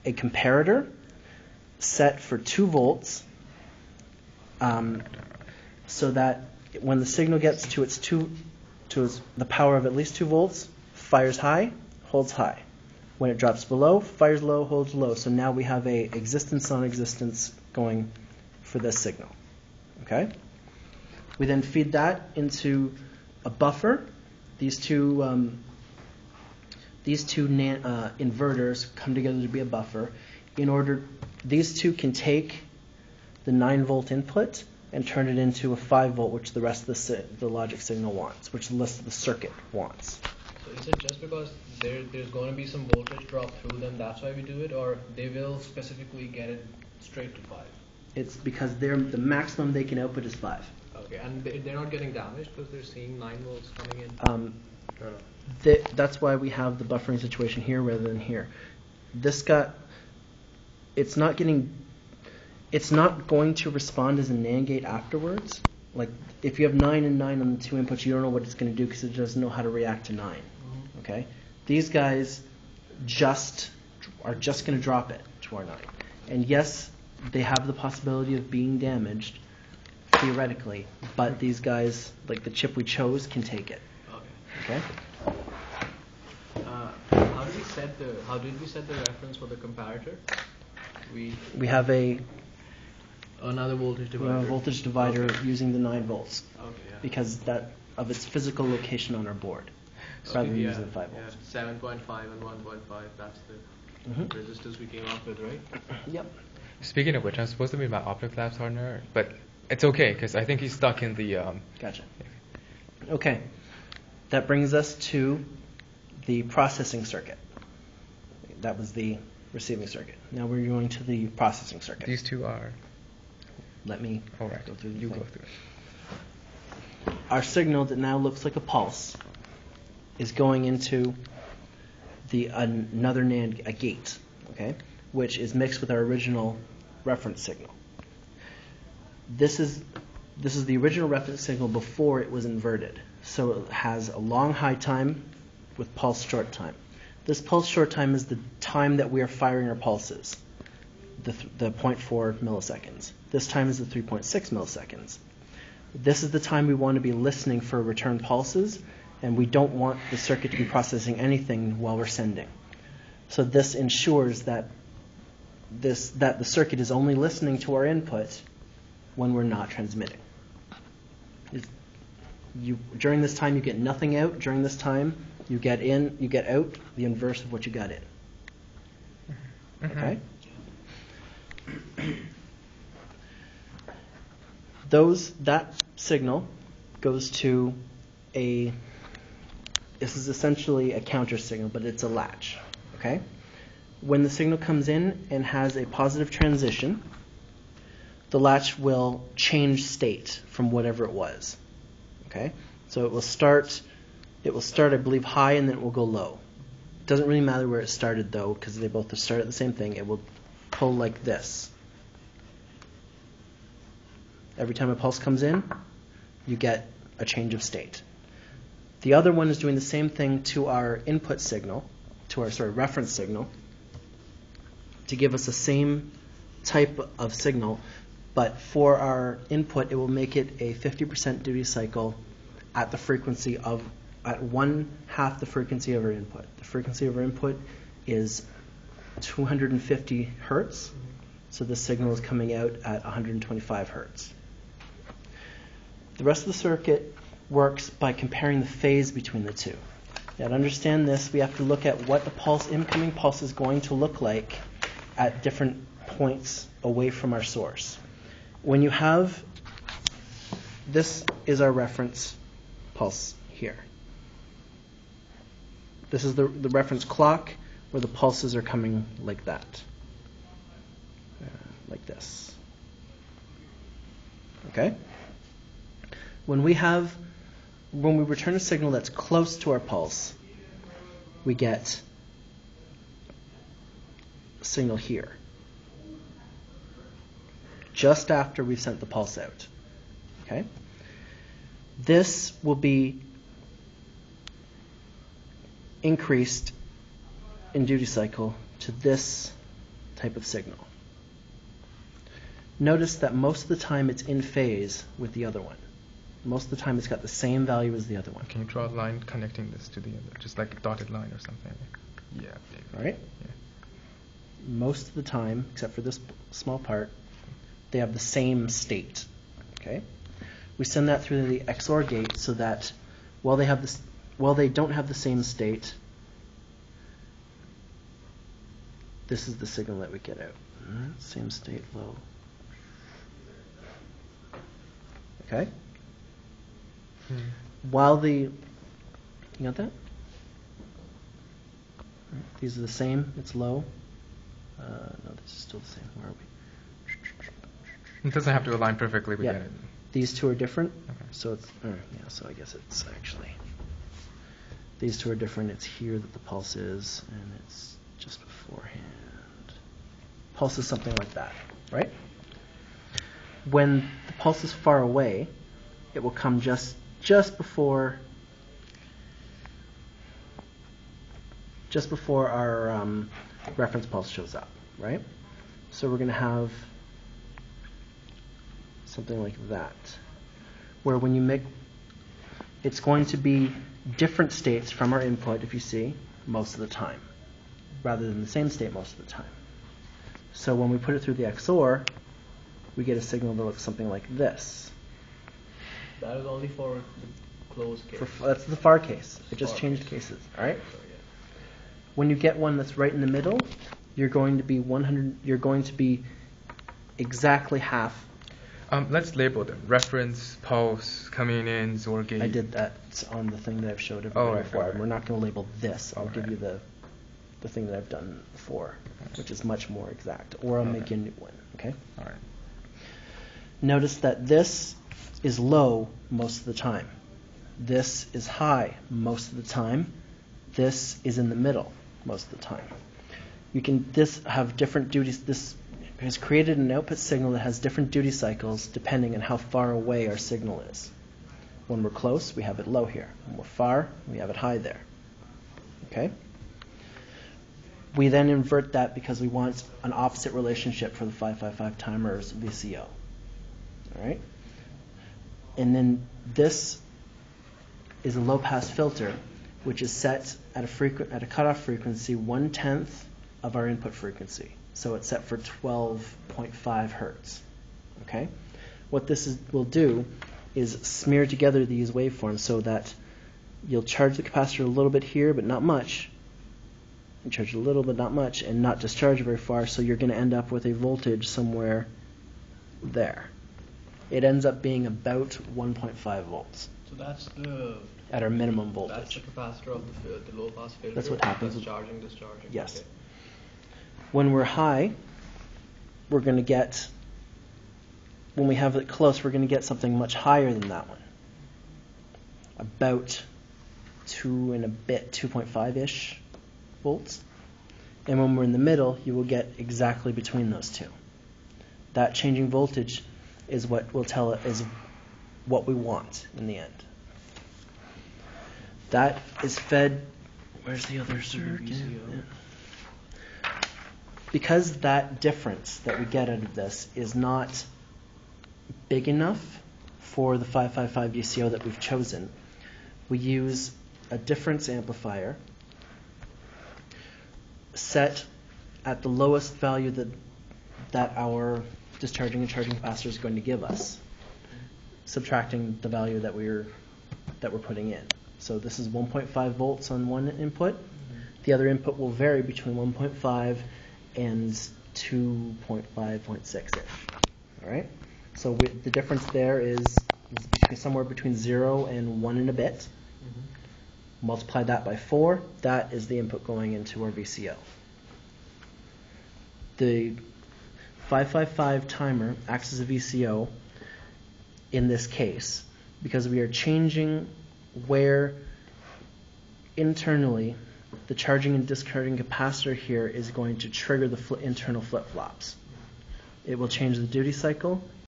a comparator set for 2 volts, so that when the signal gets to the power of at least 2 volts, fires high, holds high. When it drops below, fires low, holds low. So now we have a existence on existence going for this signal. Okay. We then feed that into a buffer. These two inverters come together to be a buffer. These two can take the 9-volt input and turn it into a 5-volt, which the rest of the logic signal wants, which the rest of the circuit wants. So is it just because there's going to be some voltage drop through them, that's why we do it, or they will specifically get it straight to 5? It's because the maximum they can output is 5. Okay, and they're not getting damaged because they're seeing 9 volts coming in? No. That's why we have the buffering situation here rather than here. It's not going to respond as a NAND gate afterwards. Like if you have 9 and 9 on the 2 inputs, you don't know what it's going to do because it doesn't know how to react to 9. Mm-hmm. Okay, these guys are just going to drop it to our 9, and yes, they have the possibility of being damaged theoretically, but these guys, like the chip we chose, can take it. Okay. How did we set the reference for the comparator? We have another voltage divider. We have a voltage divider using the 9 volts. Okay. Yeah. Because of its physical location on our board, rather than using the 5 volts. 7.5 and 1.5. That's the resistors we came up with, right? Yep. Speaking of which, I'm supposed to be my optics labs partner, but it's okay because I think he's stuck in the. Gotcha. Okay, that brings us to the processing circuit. That was the receiving circuit. Now we're going to the processing circuit. These two are. Let me go through the thing. Go through it. Our signal that now looks like a pulse is going into another NAND, a gate, okay, which is mixed with our original reference signal. This is the original reference signal before it was inverted. So it has a long high time with pulse short time. This pulse short time is the time that we are firing our pulses, the 0.4 milliseconds. This time is the 3.6 milliseconds. This is the time we want to be listening for return pulses, and we don't want the circuit to be processing anything while we're sending. So this ensures that the circuit is only listening to our input when we're not transmitting. During this time, you get nothing out. During this time, you get in, you get out, the inverse of what you got in. Okay? That signal goes to this is essentially a counter signal, but it's a latch. Okay? When the signal comes in and has a positive transition, the latch will change state from whatever it was. Okay? So it will start, I believe, high, and then it will go low. It doesn't really matter where it started, though, because they both start at the same thing. It will pull like this. Every time a pulse comes in, you get a change of state. The other one is doing the same thing to our input signal, to our reference signal, to give us the same type of signal, but for our input, it will make it a 50% duty cycle at the frequency at 1/2 the frequency of our input. The frequency of our input is 250 hertz, so the signal is coming out at 125 hertz. The rest of the circuit works by comparing the phase between the two. Now, to understand this, we have to look at what the incoming pulse is going to look like at different points away from our source. When you have, this is our reference pulse here. This is the reference clock where the pulses are coming like that. Like this. Okay? When we return a signal that's close to our pulse, we get a signal here, just after we've sent the pulse out. Okay? This will be increased in duty cycle to this type of signal. Notice that most of the time it's in phase with the other one. Most of the time it's got the same value as the other one. Can you draw a line connecting this to the other, just like a dotted line or something? Yeah. All right? Yeah. Most of the time, except for this small part, they have the same state. Okay? We send that through the XOR gate so that while they don't have the same state, this is the signal that we get out. Same state, low. Okay? While you got that? Right, these are the same. It's low. No, this is still the same. Where are we? It doesn't have to align perfectly. We Yeah. get it. These two are different. Okay. So it's so I guess it's actually these two are different. It's here that the pulse is, and it's just beforehand. Pulse is something like that, right? When the pulse is far away, it will come just before our reference pulse shows up, right? So we're going to have something like that, where when you make, it's going to be different states from our input, if you see, most of the time, rather than the same state most of the time. So when we put it through the XOR, we get a signal that looks something like this. That is only for the closed case. That's the far case. It just Far changed case. cases, all right? So, yeah. When you get one that's right in the middle, you're going to be 100. You're going to be exactly half. Let's label them. Reference, pulse, coming in, XOR gate. I did that on the thing that I've showed Oh, everybody right, before. right. We're not going to label this. I'll give Okay. you the thing that I've done before, which is much more exact. Or I'll make you a new one. Okay. All right. Notice that this is low most of the time. This is high most of the time. This is in the middle most of the time. This have different duties. This has created an output signal that has different duty cycles depending on how far away our signal is. When we're close, we have it low here. When we're far, we have it high there. Okay? We then invert that because we want an opposite relationship for the 555 timer's VCO. All right? And then this is a low-pass filter, which is set at a cutoff frequency 1/10 of our input frequency. So it's set for 12.5 hertz. Okay? What this will do is smear together these waveforms so that you'll charge the capacitor a little bit here, but not much. You charge a little, but not much, and not discharge very far, so you're going to end up with a voltage somewhere there. It ends up being about 1.5 volts So that's the at our minimum that's voltage. the capacitor of the low pass filter. That's what happens That's with- charging, discharging. Yes. Okay. When we're high, we're going to get, when we have it close, we're going to get something much higher than that one. About 2.5-ish volts. And when we're in the middle, you will get exactly between those two. That changing voltage is what will tell it is what we want in the end. That is fed. Where's the other circuit? VCO. Because that difference that we get out of this is not big enough for the 555 VCO that we've chosen, we use a difference amplifier set at the lowest value that our discharging and charging capacitor is going to give us, subtracting the value that we're putting in. So this is 1.5 volts on one input. The other input will vary between 1.5 and 2.5.6-ish. All right? So the difference there is somewhere between 0 and 1 and a bit. Multiply that by 4. That is the input going into our VCO. The 555 timer acts as a VCO in this case because we are changing where internally the charging and discharging capacitor here is going to trigger the internal flip-flops. It will change the duty cycle